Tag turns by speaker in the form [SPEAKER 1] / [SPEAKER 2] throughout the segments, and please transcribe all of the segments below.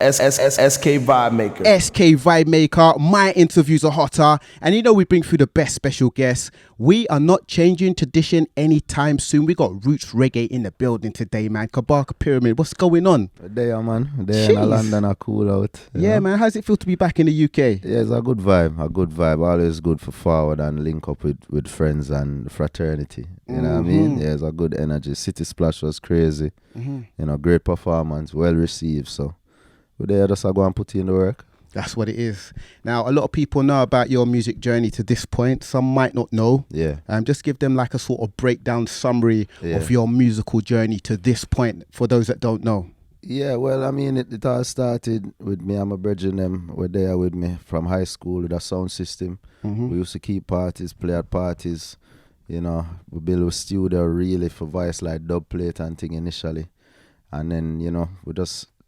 [SPEAKER 1] SK Vibemaker.
[SPEAKER 2] SK Vibemaker. My interviews are hotter. And you know we bring through the best special guests. We are not changing tradition anytime soon. We got Roots Reggae in the building today, man. Kabaka Pyramid. What's going on?
[SPEAKER 3] There, man. There in London are cool out.
[SPEAKER 2] Yeah, man. How's it feel to be back in the UK?
[SPEAKER 3] Yeah, it's a good vibe. A good vibe. Always good for forward and link up with friends and fraternity. You know what I mean? Yeah, it's a good energy. City Splash was crazy. You know, great performance. Well received. So we're there just go and put in the work.
[SPEAKER 2] That's what it is. Now, a lot of people know about your music journey to this point. Some might not know.
[SPEAKER 3] Yeah.
[SPEAKER 2] Just give them like a sort of breakdown summary of your musical journey to this point for those that don't know.
[SPEAKER 3] Yeah, well, I mean, it all started with me and my brethren. Them were there with me from high school with a sound system. We used to keep parties, play at parties. You know, we built a studio really for voice like dub plate and thing initially. And then, you know,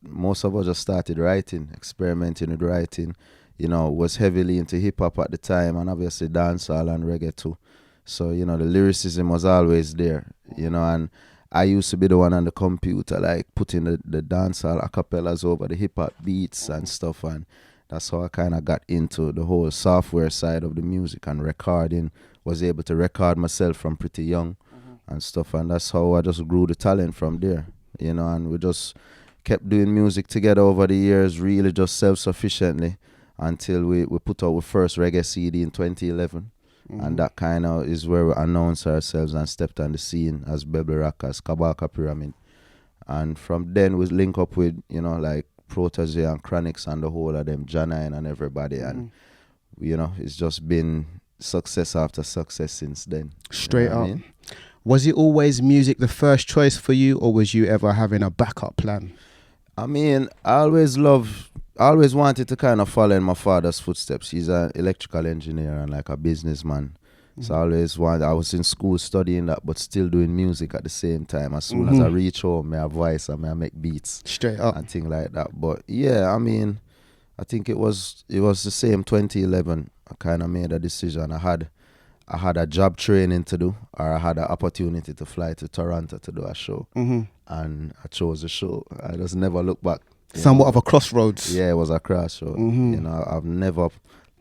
[SPEAKER 3] most of us just started writing, experimenting with writing. You know, was heavily into hip-hop at the time and obviously dancehall and reggae too. So, you know, the lyricism was always there, you know, and I used to be the one on the computer, like putting the dancehall acapellas over the hip-hop beats and stuff, and that's how I kind of got into the whole software side of the music and recording. Was able to record myself from pretty young and stuff, and that's how I just grew the talent from there, you know, and we just kept doing music together over the years, really just self-sufficiently until we put out our first reggae CD in 2011. And that kind of is where we announced ourselves and stepped on the scene as Bebel Rockers, Kabaka Pyramid. And from then we link up with, you know, like Protege and Chronix and the whole of them, Janine and everybody. And, you know, it's just been success after success since then.
[SPEAKER 2] Straight up. I mean? Was it always music the first choice for you, or was you ever having a backup plan?
[SPEAKER 3] I mean, I always wanted to kind of follow in my father's footsteps. He's an electrical engineer and like a businessman. So I was in school studying that, but still doing music at the same time. As soon as I reach home, I have voice and I make beats.
[SPEAKER 2] Straight up.
[SPEAKER 3] And things like that. But yeah, I mean, I think it was the same 2011. I kind of made a decision. I had a job training to do, or I had an opportunity to fly to Toronto to do a show. And I chose the show. I just never looked back.
[SPEAKER 2] Somewhat of a crossroads.
[SPEAKER 3] Yeah, it was a crossroad. You know, I've never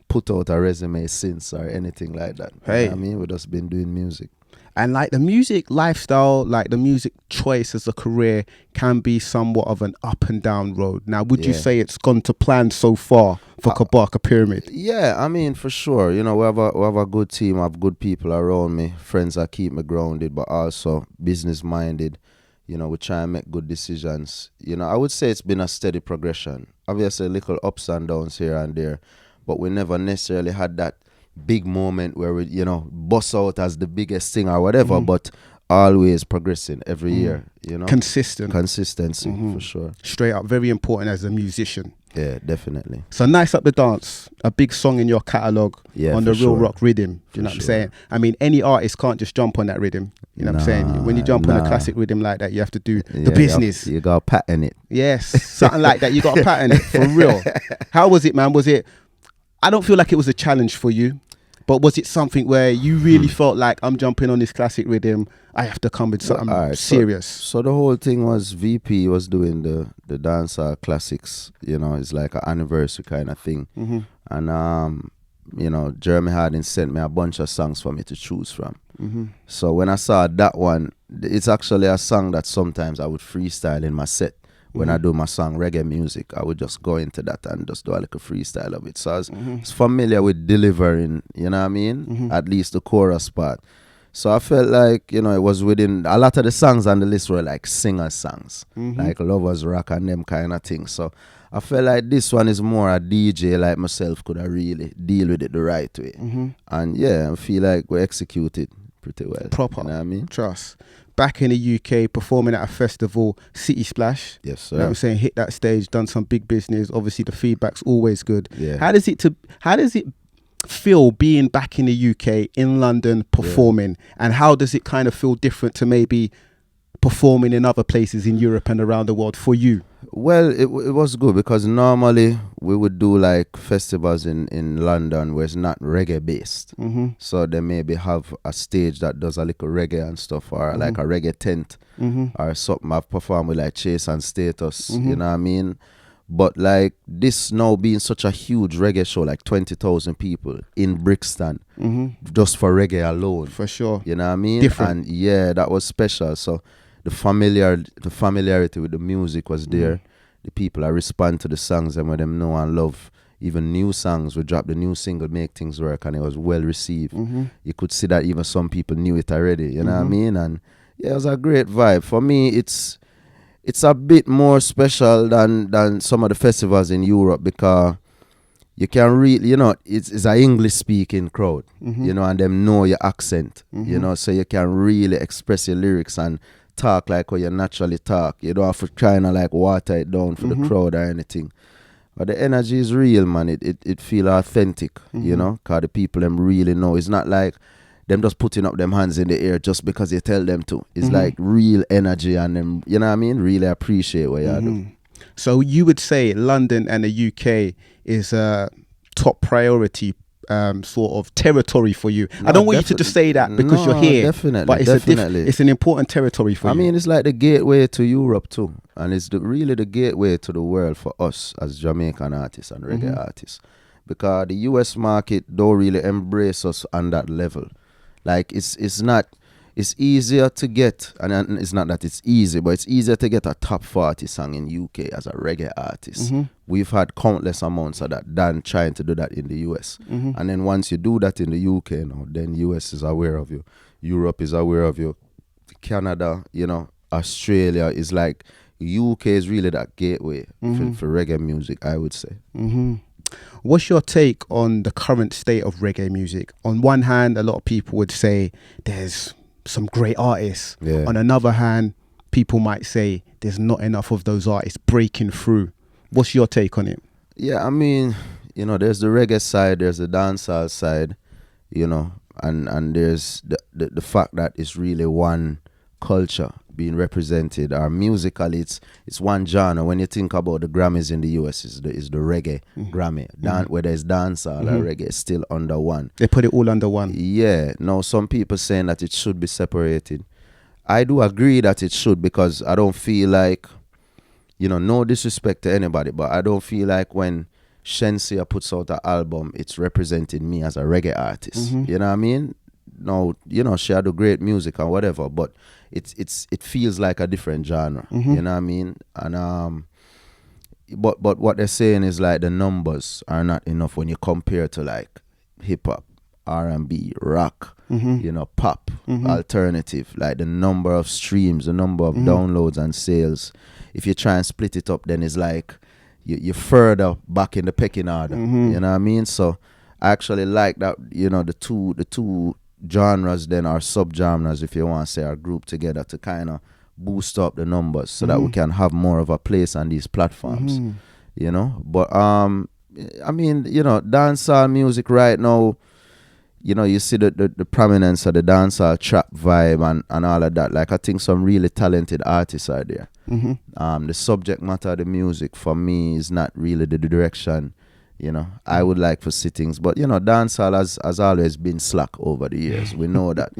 [SPEAKER 3] put out a resume since or anything like that.
[SPEAKER 2] Hey.
[SPEAKER 3] You know what I mean? We've just been doing music.
[SPEAKER 2] And like the music lifestyle, like the music choice as a career can be somewhat of an up and down road. Now, would you say it's gone to plan so far for Kabaka Pyramid?
[SPEAKER 3] Yeah, I mean, for sure. You know, we have a good team, I have good people around me, friends that keep me grounded, but also business minded. You know, we try and make good decisions. You know, I would say it's been a steady progression. Obviously, little ups and downs here and there, but we never necessarily had that big moment where we, you know, bust out as the biggest thing or whatever, but always progressing every year, you know. Consistency, for sure.
[SPEAKER 2] Straight up, very important as a musician.
[SPEAKER 3] Yeah, definitely.
[SPEAKER 2] So Nice Up the Dance, a big song in your catalogue on the Real Rock riddim. Do you know what I'm saying? I mean, any artist can't just jump on that riddim. You know what I'm saying? When you jump on a classic riddim like that, you have to do the business.
[SPEAKER 3] You got to pattern it.
[SPEAKER 2] Yes, something like that. You got to pattern it, for real. How was it, man? I don't feel like it was a challenge for you, but was it something where you really felt like, I'm jumping on this classic riddim, I have to come with something serious?
[SPEAKER 3] So the whole thing was VP was doing the dancehall classics, you know, it's like an anniversary kind of thing. And, you know, Jeremy Harding sent me a bunch of songs for me to choose from. So when I saw that one, it's actually a song that sometimes I would freestyle in my set. When I do my song reggae music, I would just go into that and just do a little freestyle of it. So I was familiar with delivering, you know what I mean? At least the chorus part. So I felt like, you know, it was within, a lot of the songs on the list were like singer songs, like Lovers Rock and them kind of things. So I felt like this one is more a DJ like myself could have really deal with it the right way. And yeah, I feel like we executed pretty well.
[SPEAKER 2] Proper.
[SPEAKER 3] You know what I mean?
[SPEAKER 2] Trust. Back in the UK, performing at a festival, City Splash.
[SPEAKER 3] Yes, sir.
[SPEAKER 2] You know what I'm saying? Hit that stage, done some big business. Obviously, the feedback's always good.
[SPEAKER 3] Yeah.
[SPEAKER 2] How does it feel being back in the UK, in London, performing? And how does it kind of feel different to maybe performing in other places in Europe and around the world for you?
[SPEAKER 3] Well, it was good because normally we would do like festivals in London where it's not reggae based. So they maybe have a stage that does a little reggae and stuff, or like a reggae tent or something. I've performed with like Chase and Status, you know what I mean? But like this now being such a huge reggae show, like 20,000 people in Brixton, just for reggae alone.
[SPEAKER 2] For sure.
[SPEAKER 3] You know what I mean?
[SPEAKER 2] Different.
[SPEAKER 3] And yeah, that was special. So the familiarity with the music was there. The people that respond to the songs and when them know and love. Even new songs, we dropped the new single, Make Things Work, and it was well received. You could see that even some people knew it already, you know what I mean? And yeah, it was a great vibe. For me, it's a bit more special than some of the festivals in Europe because you can really, you know, it's an English-speaking crowd, you know, and them know your accent, you know, so you can really express your lyrics and talk like how you naturally talk. You don't have to try and like water it down for the crowd or anything. But the energy is real, man. It feel authentic, you know, because the people them really know. It's not like them just putting up them hands in the air just because you tell them to. It's like real energy and them, you know what I mean? Really appreciate what you do.
[SPEAKER 2] So you would say London and the UK is a top priority sort of territory for you.
[SPEAKER 3] No,
[SPEAKER 2] I don't want you to just say that because you're here.
[SPEAKER 3] Definitely,
[SPEAKER 2] but
[SPEAKER 3] definitely.
[SPEAKER 2] It's an important territory for you.
[SPEAKER 3] I mean, it's like the gateway to Europe too. And it's really the gateway to the world for us as Jamaican artists and reggae artists. Because the US market don't really embrace us on that level. Like it's easier to get, and it's not that it's easy, but it's easier to get a top 40 song in UK as a reggae artist. We've had countless amounts of that than trying to do that in the US. And then once you do that in the UK now, then US is aware of you. Europe is aware of you. Canada, you know, Australia is like, UK is really that gateway for reggae music, I would say.
[SPEAKER 2] What's your take on the current state of reggae music? On one hand, a lot of people would say there's some great artists.
[SPEAKER 3] Yeah.
[SPEAKER 2] On another hand, people might say there's not enough of those artists breaking through. What's your take on it?
[SPEAKER 3] Yeah, I mean, you know, there's the reggae side, there's the dancehall side, you know, and there's the fact that it's really one culture being represented. Or musically, it's one genre. When you think about the Grammys in the US, is the reggae Grammy. Whether it's dancehall or reggae, it's still under one.
[SPEAKER 2] They put it all under one.
[SPEAKER 3] Yeah. Now, some people saying that it should be separated. I do agree that it should because I don't feel like, you know, no disrespect to anybody, but I don't feel like when Shenseea puts out an album, it's representing me as a reggae artist. You know what I mean? No, you know, she had great music or whatever, but it feels like a different genre. You know what I mean? And but what they're saying is like the numbers are not enough when you compare to like hip hop, R&B, rock, you know, pop, alternative. Like the number of streams, the number of downloads and sales. If you try and split it up, then it's like you're further back in the pecking order. You know what I mean? So I actually like that, you know, the two genres then are sub-genres, if you want to say, are grouped together to kind of boost up the numbers so that we can have more of a place on these platforms, you know. But I mean, you know, dancehall music right now, you know, you see the prominence of the dancehall trap vibe and all of that. Like, I think some really talented artists are there. The subject matter of the music for me is not really the direction, you know, I would like for sittings. But, you know, dancehall has always been slack over the years. We know that.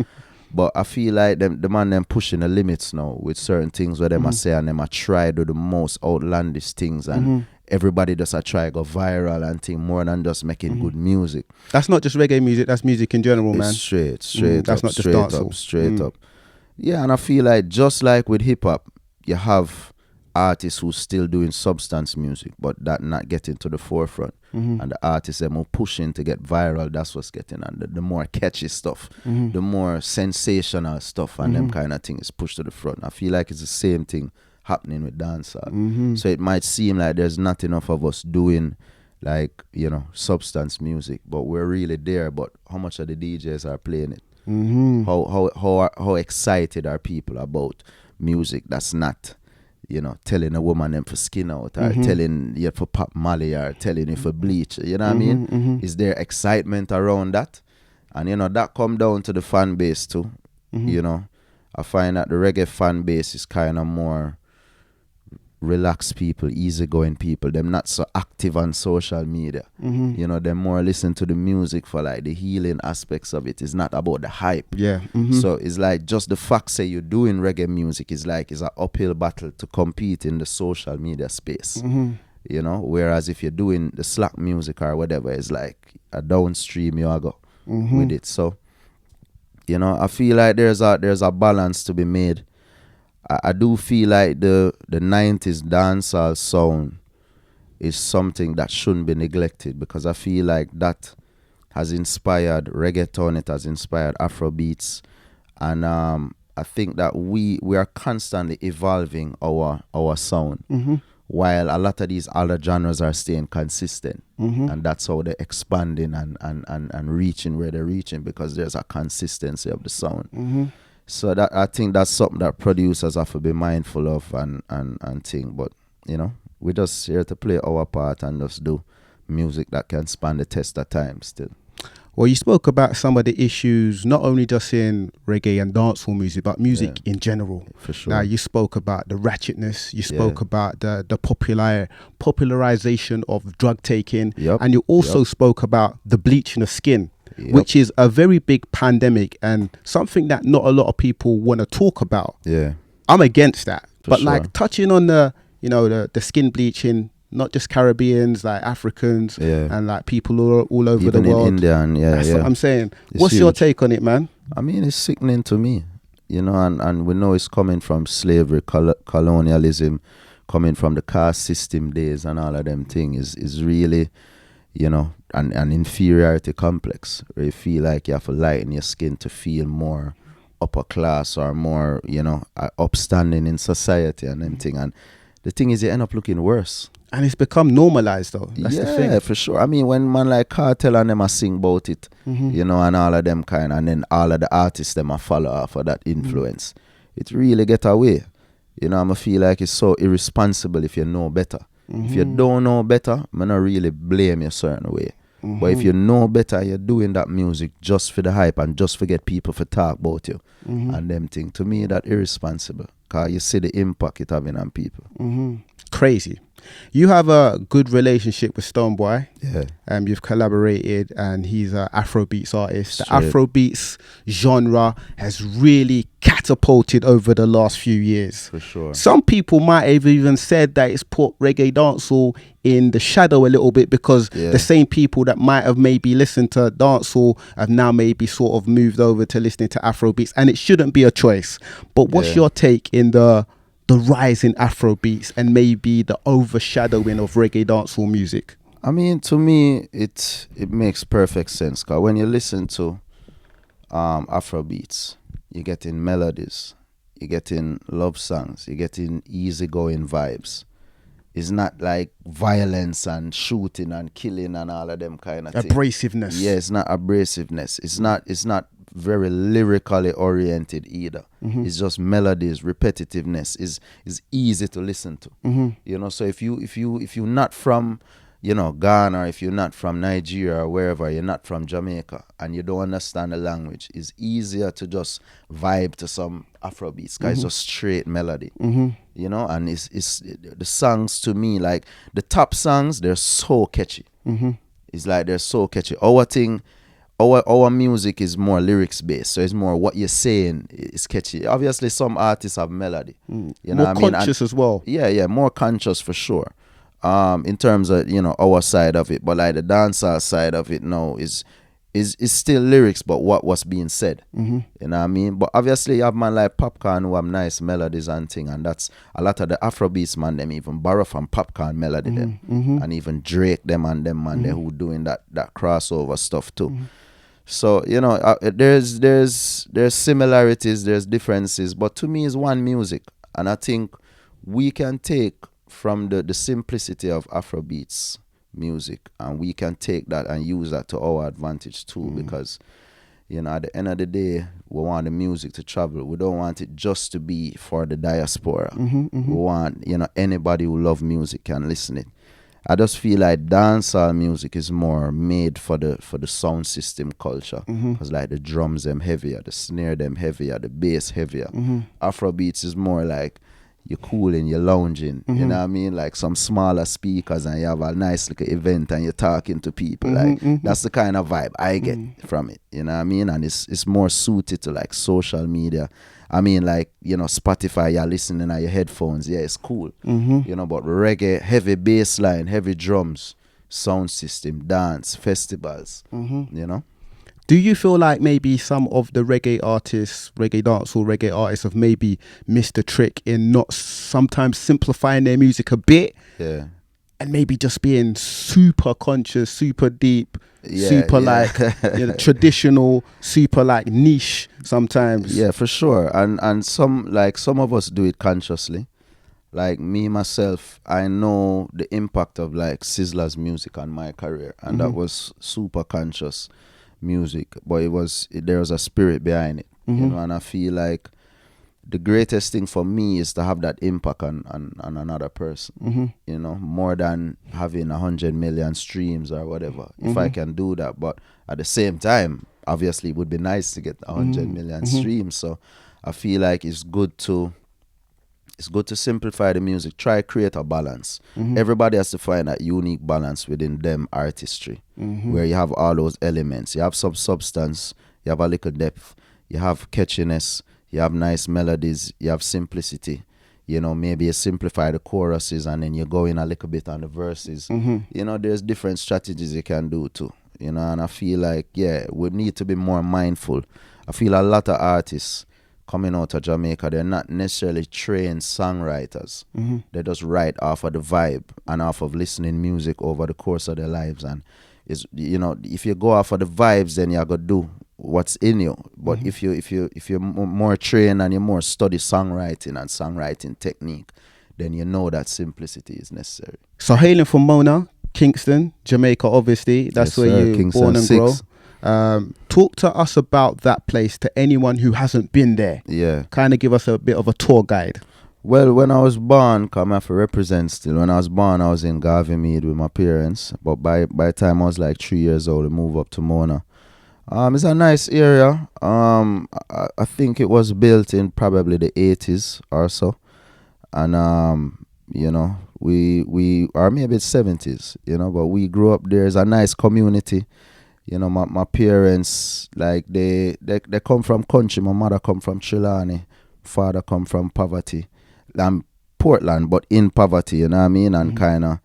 [SPEAKER 3] But I feel like the man them pushing the limits now with certain things where them a say and them a try to do the most outlandish things and everybody just a try go viral and think more than just making good music.
[SPEAKER 2] That's not just reggae music, that's music in general, man.
[SPEAKER 3] It's straight
[SPEAKER 2] that's
[SPEAKER 3] up,
[SPEAKER 2] not just
[SPEAKER 3] straight
[SPEAKER 2] dancehall.
[SPEAKER 3] up, straight up. Yeah, and I feel like just like with hip hop, you have artists who's still doing substance music, but that not getting to the forefront. And the artists them who pushing to get viral, that's what's getting on. The more catchy stuff, the more sensational stuff and them kind of thing is pushed to the front. I feel like it's the same thing happening with dancehall. So it might seem like there's not enough of us doing, like, you know, substance music, but we're really there. But how much of the DJs are playing it? How excited are people about music that's not, you know, telling a woman them for skin out or telling you for pop Molly or telling you for bleach, you know what I mean? Is there excitement around that? And, you know, that come down to the fan base too. You know, I find that the reggae fan base is kind of more relaxed people, easygoing people. Them not so active on social media. You know, them more listen to the music for like the healing aspects of it. It's not about the hype.
[SPEAKER 2] Yeah.
[SPEAKER 3] So it's like just the fact say you're doing reggae music is like it's an uphill battle to compete in the social media space. you know. Whereas if you're doing the slack music or whatever, it's like a downstream you go with it. So, you know, I feel like there's a balance to be made. I do feel like the 90s dancehall sound is something that shouldn't be neglected, because I feel like that has inspired reggaeton, it has inspired Afrobeats, and I think that we are constantly evolving our sound, while a lot of these other genres are staying consistent, and that's how they're expanding and reaching where they're reaching, because there's a consistency of the sound. So that, I think that's something that producers have to be mindful of and think. But, you know, we're just here to play our part and just do music that can span the test of time still.
[SPEAKER 2] Well, you spoke about some of the issues, not only just in reggae and dancehall music, but music in general.
[SPEAKER 3] For sure.
[SPEAKER 2] Now, you spoke about the ratchetness, you spoke about the popularization of drug taking, and you also spoke about the bleaching of skin, which is a very big pandemic and something that not a lot of people want to talk about. I'm against that. But like touching on the, you know, the skin bleaching, not just Caribbeans, like Africans and like people all over
[SPEAKER 3] even
[SPEAKER 2] the world.
[SPEAKER 3] In India, and
[SPEAKER 2] that's what I'm saying. What's your take on it, man?
[SPEAKER 3] I mean, it's sickening to me, you know, and we know it's coming from slavery, colonialism, coming from the caste system days and all of them things is really, you know, an inferiority complex, where you feel like you have to lighten your skin to feel more upper class or more, you know, upstanding in society and them thing. And the thing is, you end up looking worse. And
[SPEAKER 2] it's become normalized, though. That's the thing.
[SPEAKER 3] Yeah, for sure. I mean, when man like Cartel and them a sing about it, you know, and all of them kind, and then all of the artists them a follow off of that influence, it really get away. You know, I feel like it's so irresponsible if you know better. If you don't know better, man, I really blame you a certain way. But if you know better, you're doing that music just for the hype and just to get people to talk about you and them thing. To me, that irresponsible, because you see the impact it having on people.
[SPEAKER 2] Crazy. You have a good relationship with Stonebwoy.
[SPEAKER 3] Yeah.
[SPEAKER 2] You've collaborated, and he's an Afrobeats artist. The Afrobeats genre has really catapulted over the last few years.
[SPEAKER 3] For sure.
[SPEAKER 2] Some people might have even said that it's put reggae dancehall in the shadow a little bit, because the same people that might have maybe listened to dancehall have now maybe sort of moved over to listening to Afrobeats, and it shouldn't be a choice. But what's your take in the rise in Afrobeats and maybe the overshadowing of reggae dancehall music?
[SPEAKER 3] I mean, to me, it makes perfect sense, because when you listen to Afrobeats, you're getting melodies, you're getting love songs, you're getting easygoing vibes. It's not like violence and shooting and killing and all of them kind of things.
[SPEAKER 2] Abrasiveness.
[SPEAKER 3] Yeah, it's not abrasiveness. It's not very lyrically oriented either. It's just melodies, repetitiveness is easy to listen to. You know, so if you're not from, you know, Ghana, or if you're not from Nigeria or wherever, you're not from Jamaica and you don't understand the language, it's easier to just vibe to some Afrobeats, because it's just straight melody. You know, and it's the songs, to me, like the top songs, they're so catchy. It's like they're so catchy. Our music is more lyrics based, so it's more what you're saying is catchy. Obviously, some artists have melody. You know
[SPEAKER 2] more
[SPEAKER 3] what I mean?
[SPEAKER 2] conscious as well.
[SPEAKER 3] Yeah, more conscious for sure. In terms of, you know, our side of it, but like the dancehall side of it now is still lyrics, but what was being said. You know what I mean? But obviously, you have man like Popcorn who have nice melodies and thing, and that's a lot of the Afrobeats man them even borrow from Popcorn melody them, and even Drake them and them man they who doing that crossover stuff too. So, you know, there's similarities, there's differences, but to me it's one music, and I think we can take from the simplicity of Afrobeats music, and we can take that and use that to our advantage too, because, you know, at the end of the day, we want the music to travel. We don't want it just to be for the diaspora. We want, you know, anybody who love music can listen it. I just feel like dancehall music is more made for the sound system culture, because like the drums them heavier, the snare them heavier, the bass heavier. Afrobeats is more like, you're cooling, you're lounging, you know what I mean? Like some smaller speakers, and you have a nice little event and you're talking to people. Like that's the kind of vibe I get from it, you know what I mean? And it's more suited to like social media. I mean, like, you know, Spotify, you're listening at your headphones. Yeah, it's cool. You know, but reggae, heavy bass line, heavy drums, sound system, dance, festivals, you know?
[SPEAKER 2] Do you feel like maybe some of the reggae artists, reggae dancehall reggae artists have maybe missed a trick in not sometimes simplifying their music a bit?
[SPEAKER 3] Yeah.
[SPEAKER 2] And maybe just being super conscious, super deep, super like you know, traditional, super like niche sometimes.
[SPEAKER 3] Yeah, for sure. And some of us do it consciously. Like me, myself, I know the impact of like Sizzla's music on my career. And that was super conscious music. But there was a spirit behind it. You know, and I feel like the greatest thing for me is to have that impact on another person, you know, more than having 100 million streams or whatever, if I can do that. But at the same time, obviously it would be nice to get 100 million streams. So I feel like it's good to simplify the music, try create a balance. Everybody has to find that unique balance within them artistry, where you have all those elements. You have some substance, you have a little depth, you have catchiness, you have nice melodies, you have simplicity. You know, maybe you simplify the choruses and then you go in a little bit on the verses. You know, there's different strategies you can do too. You know, and I feel like, yeah, we need to be more mindful. I feel a lot of artists coming out of Jamaica, they're not necessarily trained songwriters. They just write off of the vibe and off of listening music over the course of their lives. And it's, you know, if you go off of the vibes, then you're gonna do what's in you. But if you're more trained and you more study songwriting and songwriting technique, then you know that simplicity is necessary.
[SPEAKER 2] So hailing from Mona, Kingston, Jamaica, obviously, that's
[SPEAKER 3] Yes,
[SPEAKER 2] where
[SPEAKER 3] sir.
[SPEAKER 2] you
[SPEAKER 3] Kingston
[SPEAKER 2] born and
[SPEAKER 3] 6.
[SPEAKER 2] grow. Talk to us about that place to anyone who hasn't been there.
[SPEAKER 3] Yeah.
[SPEAKER 2] Kind of give us a bit of a tour guide.
[SPEAKER 3] Well, when I was born, I have to represent still. When I was born, I was in Garvey with my parents. But by the time I was like 3 years old, I moved up to Mona. It's a nice area. I think it was built in probably the 80s or so. And, you know, we or maybe it's 70s, you know, but we grew up there. It's a nice community. You know, my parents, like, they come from country. My mother come from Trelawney. Father come from poverty. Portland, but in poverty, you know what I mean? And kind of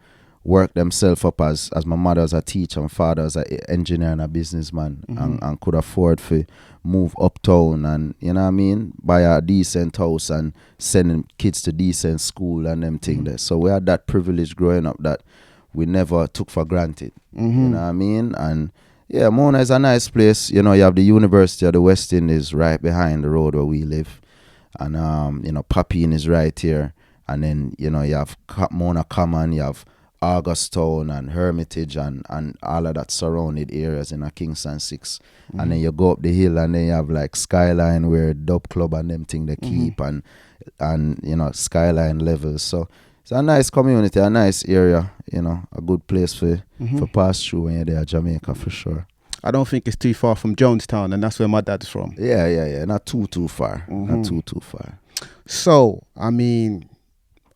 [SPEAKER 3] work themselves up as my mother's a teacher and father's an engineer and a businessman, and could afford to move uptown and, you know what I mean, buy a decent house and sending kids to decent school and them things there. So we had that privilege growing up that we never took for granted, you know what I mean? And yeah, Mona is a nice place. You know, you have the University of the West Indies right behind the road where we live. And, you know, Papine is right here. And then, you know, you have Mona Common, you have Augustown and Hermitage and all of that surrounded areas in a Kingston 6. And then you go up the hill and then you have like Skyline where Dub Club and them thing they keep and you know, Skyline levels. So it's a nice community, a nice area, you know, a good place for pass through when you're there, Jamaica, for sure.
[SPEAKER 2] I don't think it's too far from Jonestown, and that's where my dad's from.
[SPEAKER 3] Yeah. Not too far. Not too far.
[SPEAKER 2] So, I mean,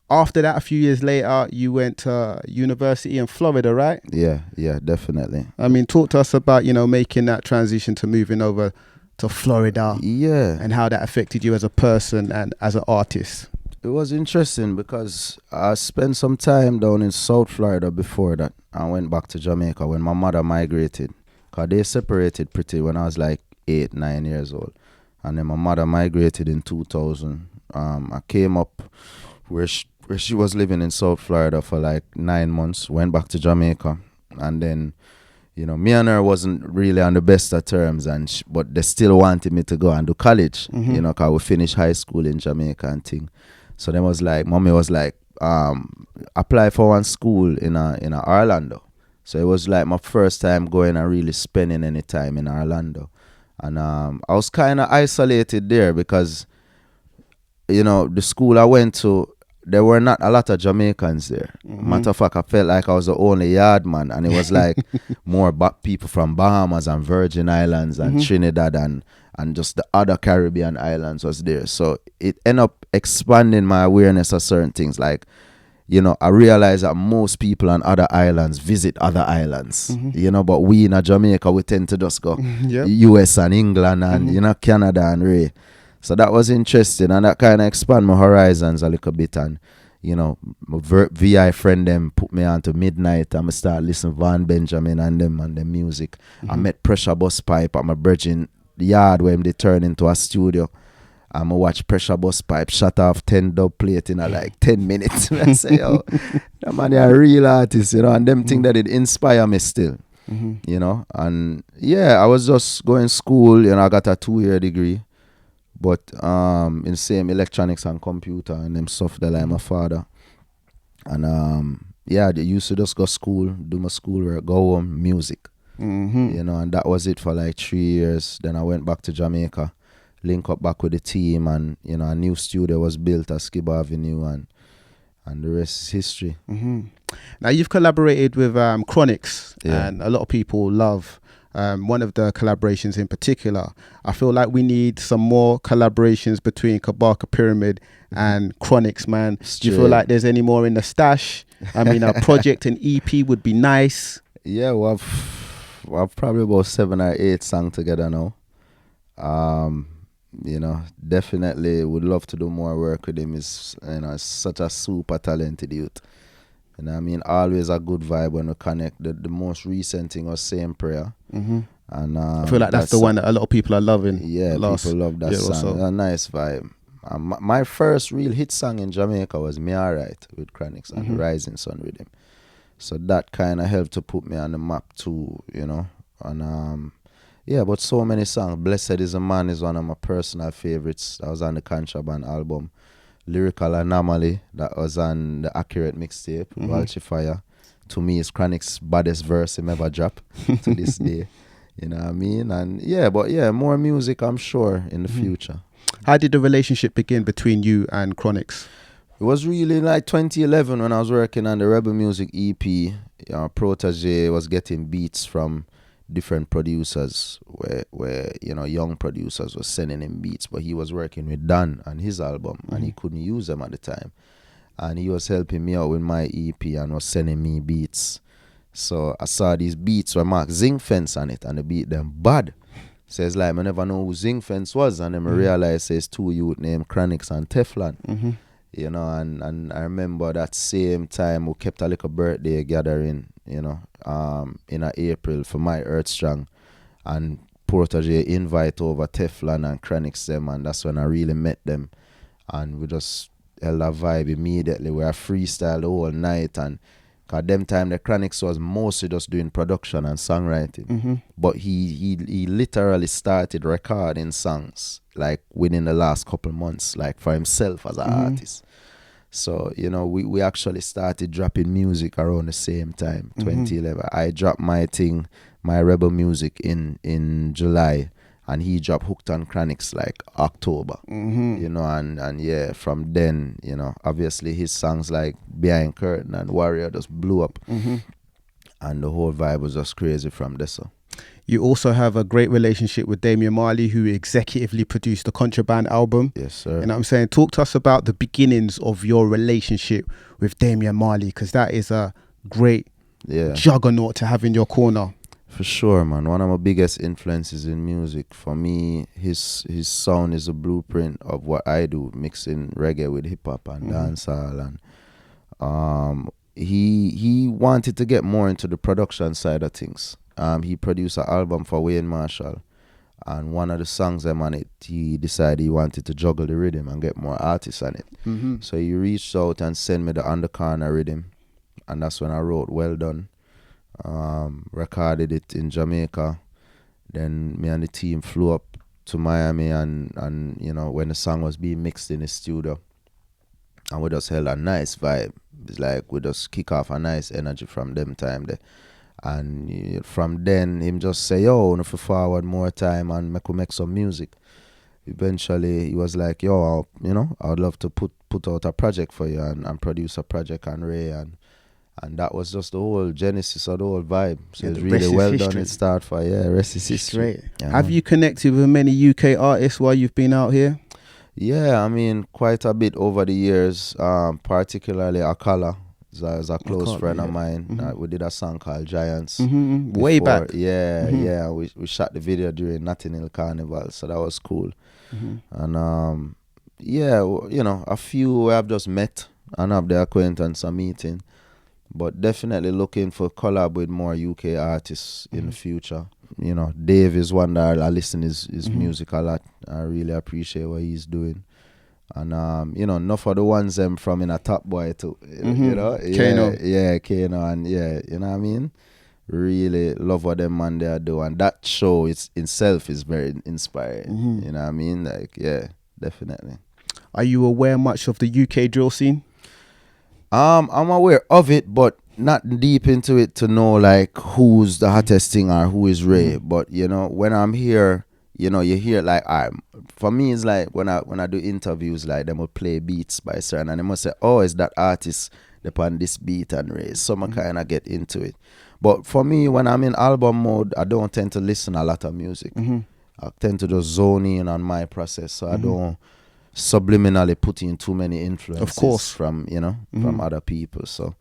[SPEAKER 2] after that, a few years later, you went to university in Florida, right?
[SPEAKER 3] Yeah, definitely.
[SPEAKER 2] I mean, talk to us about, you know, making that transition to moving over to Florida.
[SPEAKER 3] Yeah.
[SPEAKER 2] And how that affected you as a person and as an artist.
[SPEAKER 3] It was interesting because I spent some time down in South Florida before that. I went back to Jamaica when my mother migrated. Because they separated pretty when I was like 8, 9 years old. And then my mother migrated in 2000. I came up where she was living in South Florida for like 9 months. Went back to Jamaica. And then, you know, me and her wasn't really on the best of terms. But they still wanted me to go and do college. You know, because we finished high school in Jamaica and thing. So then mommy was like, apply for one school in Orlando. So it was like my first time going and really spending any time in Orlando. And I was kind of isolated there because, you know, the school I went to, there were not a lot of Jamaicans there. Matter of fact, I felt like I was the only yard man. And it was like more people from Bahamas and Virgin Islands and Trinidad and and just the other Caribbean islands was there. So it ended up expanding my awareness of certain things. Like, I realized that most people on other islands visit other islands, but we in Jamaica, we tend to just go
[SPEAKER 2] Yep.
[SPEAKER 3] US and England and, Canada and Ray. So that was interesting, and that kind of expand my horizons a little bit. And, my VI friend them put me on to Midnight, and I start listening to Van Benjamin and them music. I met Pressure Bus Pipe at my bridging yard where they turn into a studio. I watch Pressure Bus Pipe shut off 10 dub plate in like 10 minutes. I say, yo, that man a real artist, and them thing that it inspire me still, and yeah, I was just going school, I got a 2-year degree, but in same electronics and computer and them stuff that like my father. And yeah, they used to just go school, do my schoolwork, go home, music, and that was it for like 3 years. Then I went back to Jamaica, link up back with the team, and a new studio was built at Skibba Avenue, and the rest is history.
[SPEAKER 2] Now you've collaborated with Chronixx,
[SPEAKER 3] Yeah.
[SPEAKER 2] and a lot of people love one of the collaborations in particular. I feel like we need some more collaborations between Kabaka Pyramid and Chronixx, man. Do you feel like there's any more in the stash? I mean, a project, an EP would be nice.
[SPEAKER 3] Yeah, we've probably about 7 or 8 songs together now. Definitely would love to do more work with him. Is such a super talented youth. And I mean, always a good vibe when we connect. The most recent thing was Same Prayer. And
[SPEAKER 2] I feel like that's the one that a lot of people are loving.
[SPEAKER 3] Yeah, people love that song. A nice vibe. My first real hit song in Jamaica was Me Alright with Chronixx and the Rising Sun Rhythm. So that kind of helped to put me on the map too, And yeah, but so many songs. Blessed is a Man is one of my personal favorites. That was on the Contraband album. Lyrical Anomaly, that was on the Accurate mixtape, Walchi Fire. To me, it's Chronixx's baddest verse him ever drop to this day. You know what I mean? And yeah, but yeah, more music, I'm sure, in the future.
[SPEAKER 2] How did the relationship begin between you and Chronixx?
[SPEAKER 3] It was really like 2011 when I was working on the Rebel Music EP. Protege was getting beats from different producers where young producers were sending him beats, but he was working with Dan on his album and he couldn't use them at the time, and he was helping me out with my EP and was sending me beats. So I saw these beats where Mark Zing Fence on it, and the beat them bad. Says like I never know who Zing Fence was, and then I realized there's 2 youth named Chronixx and Teflon. And I remember that same time we kept a little birthday gathering, in April for my Earth Strong, and Protege invite over Teflon and Chronixx them, and that's when I really met them, and we just held a vibe immediately. We were freestyle the whole night, and cause them time the Chronixx was mostly just doing production and songwriting, but he literally started recording songs like within the last couple months, like for himself as an artist. So, we actually started dropping music around the same time, 2011. I dropped my Rebel Music in July, and he dropped Hooked on Chronixx like October. And yeah, from then, obviously his songs like Behind Curtain and Warrior just blew up. And the whole vibe was just crazy from there. So.
[SPEAKER 2] You also have a great relationship with Damien Marley, who executively produced the Contraband album.
[SPEAKER 3] Yes, sir.
[SPEAKER 2] You know what I'm saying? Talk to us about the beginnings of your relationship with Damien Marley, because that is a great juggernaut to have in your corner.
[SPEAKER 3] For sure, man. One of my biggest influences in music. For me, his sound is a blueprint of what I do, mixing reggae with hip-hop and dancehall. And he wanted to get more into the production side of things. He produced an album for Wayne Marshall, and one of the songs on it, he decided he wanted to juggle the rhythm and get more artists on it. So he reached out and sent me the Undercorner rhythm, and that's when I wrote Well Done. Recorded it in Jamaica. Then me and the team flew up to Miami, and when the song was being mixed in the studio, and we just held a nice vibe. It's like we just kick off a nice energy from them time there. And from then, him just say, yo, if we forward more time and make some music. Eventually, he was like, yo, I would love to put out a project for you and produce a project on Ray. And And that was just the whole genesis of the whole vibe. So
[SPEAKER 2] Yeah,
[SPEAKER 3] it's
[SPEAKER 2] the
[SPEAKER 3] really
[SPEAKER 2] rest is
[SPEAKER 3] well done.
[SPEAKER 2] history.
[SPEAKER 3] It started for rest is history.
[SPEAKER 2] Straight.
[SPEAKER 3] Yeah,
[SPEAKER 2] Have
[SPEAKER 3] man.
[SPEAKER 2] you connected with many UK artists while you've been out here?
[SPEAKER 3] Yeah, I mean, quite a bit over the years, particularly Akala is a close
[SPEAKER 2] Akala,
[SPEAKER 3] friend of
[SPEAKER 2] yeah.
[SPEAKER 3] mine. We did a song called Giants.
[SPEAKER 2] Way
[SPEAKER 3] before.
[SPEAKER 2] back.
[SPEAKER 3] Yeah, yeah. We shot the video during Notting Hill Carnival, so that was cool. And yeah, you know, a few I've just met and have the acquaintance a meeting. But definitely looking for collab with more UK artists in the future. You know, Dave is one that I listen his music a lot. I really appreciate what he's doing. And you know, enough of the ones them from in a Top Boy too. You know?
[SPEAKER 2] Kano.
[SPEAKER 3] Yeah, Kano, and yeah, you know what I mean? Really love what them man there do. And that show itself is very inspiring. You know what I mean? Like, yeah, definitely.
[SPEAKER 2] Are you aware much of the UK drill scene?
[SPEAKER 3] I'm aware of it, but not deep into it to know like who's the hottest thing or who is Ray. But you know, when I'm here, you know, you hear like for me it's like when I do interviews, like them will play beats by certain and they must say, oh, is that artist upon this beat and Ray. So I kind of get into it. But for me, when I'm in album mode, I don't tend to listen a lot of music. I tend to just zone in on my process, so I don't subliminally put in too many influences,
[SPEAKER 2] Of course,
[SPEAKER 3] from from other people. So,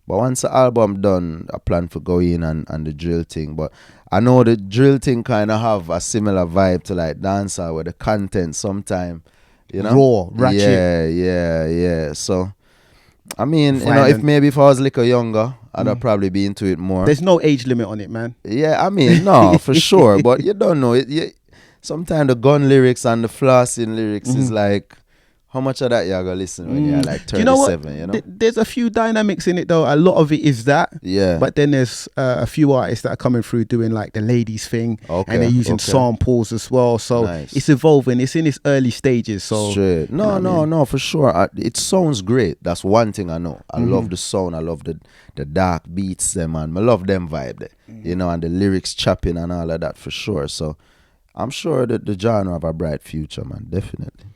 [SPEAKER 3] but once the album done, I plan for go in and the drill thing. But I know the drill thing kind of have a similar vibe to like dancehall, where the content sometime, you know,
[SPEAKER 2] raw, ratchet.
[SPEAKER 3] Yeah. So, I mean,
[SPEAKER 2] Violent.
[SPEAKER 3] you know, if I was a little younger, I'd probably be into it more.
[SPEAKER 2] There's no age limit on it, man.
[SPEAKER 3] Yeah, I mean, no, for sure. But you don't know it. Sometimes the gun lyrics and the flossing lyrics is like, how much of that you're going to listen when you're like 37,
[SPEAKER 2] Do you know what? There's a few dynamics in it though. A lot of it is that.
[SPEAKER 3] Yeah.
[SPEAKER 2] But then there's a few artists that are coming through doing like the ladies thing.
[SPEAKER 3] Okay,
[SPEAKER 2] and they're using
[SPEAKER 3] okay.
[SPEAKER 2] samples as well. So
[SPEAKER 3] Nice.
[SPEAKER 2] it's evolving. It's in its early stages. So
[SPEAKER 3] Straight.
[SPEAKER 2] you know what I mean?
[SPEAKER 3] No, for sure. It sounds great. That's one thing I know. I love the sound. I love the dark beats them, and I love them vibe there. You know, and the lyrics chopping and all of that for sure. So I'm sure that the genre have a bright future, man. Definitely.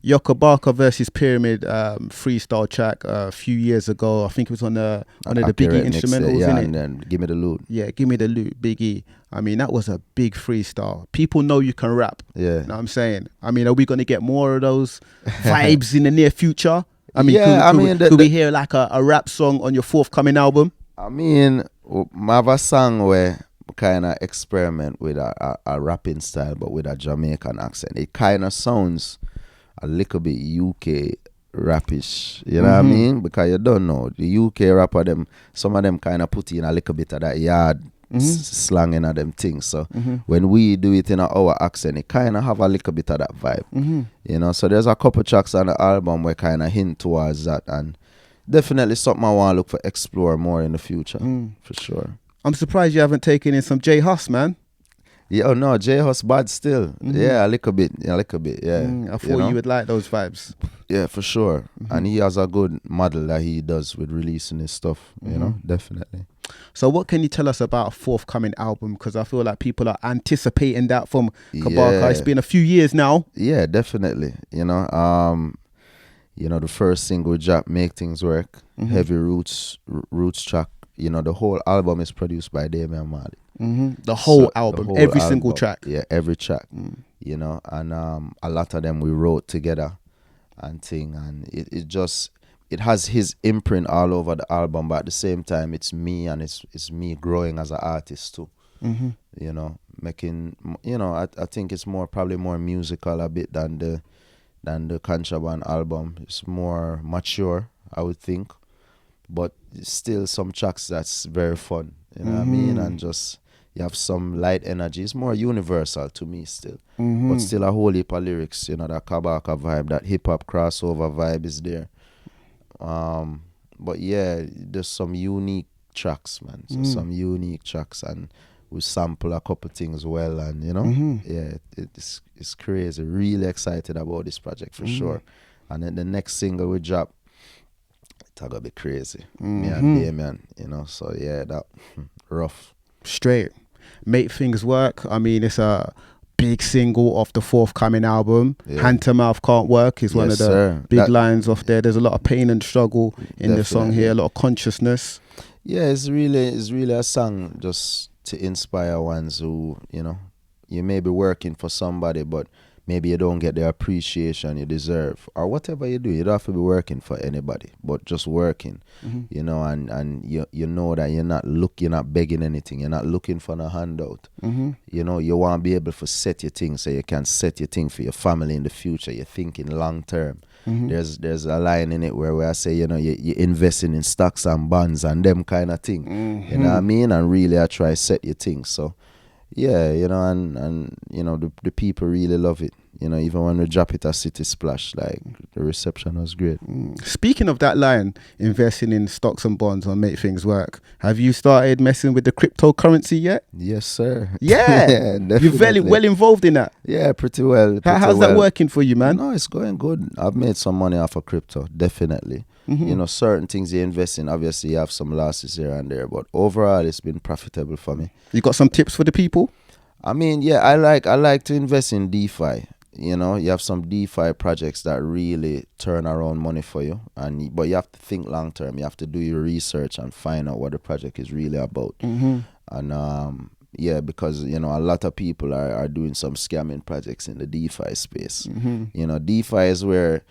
[SPEAKER 2] Your Kabaka versus Pyramid freestyle track a few years ago. I think it was on the Biggie instrumentals,
[SPEAKER 3] yeah,
[SPEAKER 2] innit?
[SPEAKER 3] and then Give Me the Loot.
[SPEAKER 2] Yeah, Give Me the Loot, Biggie. I mean, that was a big freestyle. People know you can rap.
[SPEAKER 3] Yeah.
[SPEAKER 2] Know what I'm saying? I mean, are we going to get more of those vibes in the near future? I mean,
[SPEAKER 3] Yeah,
[SPEAKER 2] could we hear like a rap song on your forthcoming album?
[SPEAKER 3] I mean, I have a song where kind of experiment with a rapping style, but with a Jamaican accent. It kind of sounds a little bit UK rapish, you know what I mean? Because you don't know, the UK rapper, some of them kind of put in a little bit of that yard slang in them things. So when we do it in our accent, it kind of have a little bit of that vibe, you know? So there's a couple tracks on the album where kind of hint towards that, and definitely something I want to look for, explore more in the future, for sure.
[SPEAKER 2] I'm surprised you haven't taken in some J Hus, man.
[SPEAKER 3] Yeah, oh no, J Hus bad still. Yeah, a little bit, yeah.
[SPEAKER 2] I thought you would like those vibes.
[SPEAKER 3] Yeah, for sure. And he has a good model that he does with releasing his stuff, you know, definitely.
[SPEAKER 2] So what can you tell us about a forthcoming album? Because I feel like people are anticipating that from Kabaka.
[SPEAKER 3] Yeah.
[SPEAKER 2] It's been a few years now.
[SPEAKER 3] Yeah, definitely. You know, the first single drop, Make Things Work, Heavy Roots track. You know, the whole album is produced by Damien Marley.
[SPEAKER 2] The whole album, every single track.
[SPEAKER 3] Yeah, every track. You know, and a lot of them we wrote together and thing, and it has his imprint all over the album, but at the same time it's me, and it's me growing as an artist too. You know, making, you know, I think it's probably more musical a bit than the Contraband album. It's more mature, I would think, but still some tracks that's very fun, you know what I mean? And just, you have some light energy. It's more universal to me still, but still a whole heap of lyrics, you know, that Kabaka vibe, that hip-hop crossover vibe is there. But yeah, there's some unique tracks, man. So some unique tracks, and we sample a couple things well, and you know, yeah, it's crazy. Really excited about this project for sure. And then the next single we drop, it's gonna be crazy. Me and Damien, you know. So yeah, that rough.
[SPEAKER 2] Straight. Make Things Work. I mean, it's a big single off the forthcoming album.
[SPEAKER 3] Yeah.
[SPEAKER 2] Hand to Mouth Can't Work is one
[SPEAKER 3] Yes,
[SPEAKER 2] of the
[SPEAKER 3] sir.
[SPEAKER 2] big lines off there. There's a lot of pain and struggle in the song
[SPEAKER 3] Definitely.
[SPEAKER 2] here, a lot of consciousness.
[SPEAKER 3] Yeah, it's really a song just to inspire ones who, you may be working for somebody, but maybe you don't get the appreciation you deserve, or whatever you do. You don't have to be working for anybody, but just working, and you know that you're not begging anything. You're not looking for a handout. You want to be able to set your thing so you can set your thing for your family in the future. You're thinking long term. There's a line in it where I say, you're investing in stocks and bonds and them kind of thing. You know what I mean? And really I try set your thing. So yeah, and the people really love it. Even when we drop it at City Splash, like the reception was great.
[SPEAKER 2] Speaking of that line, investing in stocks and bonds or make things work, have you started messing with the cryptocurrency yet?
[SPEAKER 3] Yes, sir.
[SPEAKER 2] Yeah, you're very well involved in that.
[SPEAKER 3] Yeah, pretty well.
[SPEAKER 2] How's that working for you, man?
[SPEAKER 3] No, it's going good. I've made some money off of crypto, definitely. Certain things you invest in, obviously you have some losses here and there, but overall it's been profitable for me.
[SPEAKER 2] You got some tips for the people?
[SPEAKER 3] I mean, yeah, I like to invest in DeFi. You have some DeFi projects that really turn around money for you, but you have to think long term. You have to do your research and find out what the project is really about. And yeah, because a lot of people are doing some scamming projects in the DeFi space. DeFi is where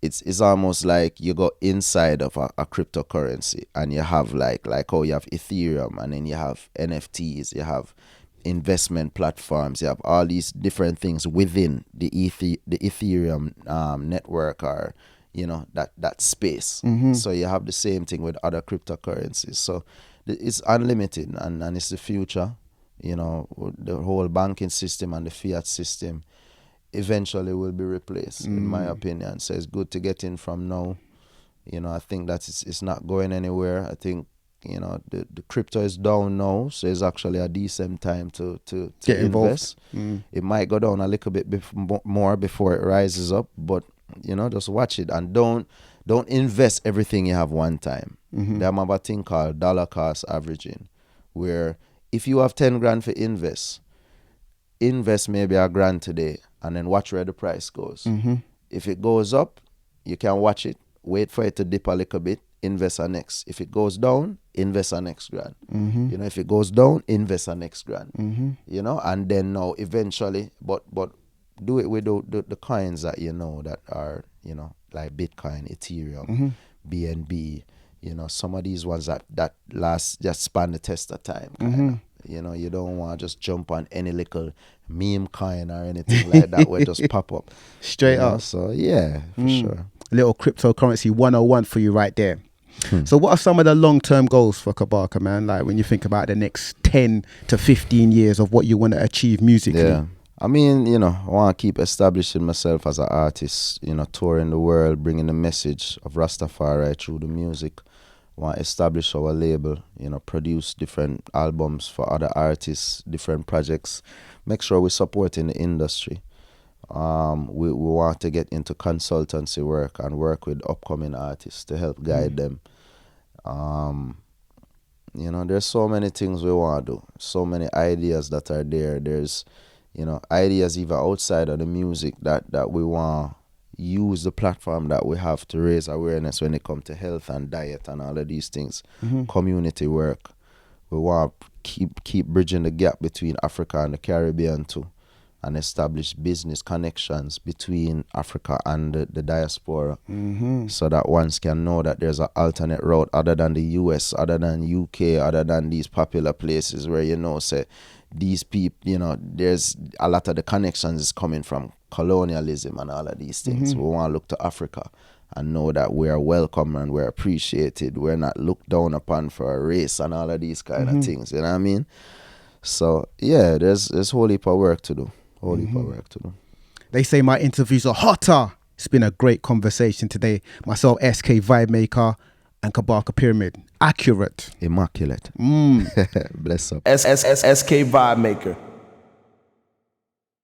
[SPEAKER 3] it's almost like you go inside of a cryptocurrency, and you have like how you have Ethereum, and then you have NFTs, you have investment platforms, you have all these different things within the Ethereum network, or that space. So you have the same thing with other cryptocurrencies. So it's unlimited, and it's the future. The whole banking system and the fiat system eventually will be replaced, in my opinion. So it's good to get in from now. I think that it's not going anywhere. I think the crypto is down now, so it's actually a decent time to
[SPEAKER 2] get
[SPEAKER 3] invest.
[SPEAKER 2] involved.
[SPEAKER 3] It might go down a little bit more before it rises up, but just watch it, and don't invest everything you have one time. They have a thing called dollar cost averaging, where if you have 10 grand for invest maybe a grand today, and then watch where the price goes. If it goes up, you can watch it, wait for it to dip a little bit, invest a next. If it goes down, invest a next grand. If it goes down, invest a next grand. And then now eventually, but do it with the coins that that are like Bitcoin, Ethereum, BNB. Some of these ones that last, just span the test of time. You don't want to just jump on any little meme coin or anything like that where just pop up
[SPEAKER 2] Straight up.
[SPEAKER 3] So yeah, for sure.
[SPEAKER 2] Little cryptocurrency 101 for you right there. So what are some of the long-term goals for Kabaka, man? Like when you think about the next 10 to 15 years of what you want to achieve musically?
[SPEAKER 3] Yeah. I mean, I want to keep establishing myself as an artist, touring the world, bringing the message of Rastafari through the music. I want to establish our label, produce different albums for other artists, different projects, make sure we're supporting the industry. We want to get into consultancy work and work with upcoming artists to help guide them. There's so many things we want to do, so many ideas that are there. There's, ideas even outside of the music that we want to use the platform that we have to raise awareness when it comes to health and diet and all of these things. Community work. We want to keep bridging the gap between Africa and the Caribbean too, and establish business connections between Africa and the diaspora, so that ones can know that there's an alternate route other than the US, other than UK, other than these popular places where say these people, there's a lot of the connections is coming from colonialism and all of these things. We want to look to Africa and know that we are welcome and we're appreciated. We're not looked down upon for a race and all of these kind of things. You know what I mean? So yeah, there's a whole heap of work to do.
[SPEAKER 2] They say my interviews are hotter. It's been a great conversation today. Myself, SK Vibemaker, and Kabaka Pyramid. Accurate.
[SPEAKER 3] Immaculate. Bless up.
[SPEAKER 1] SK Vibemaker.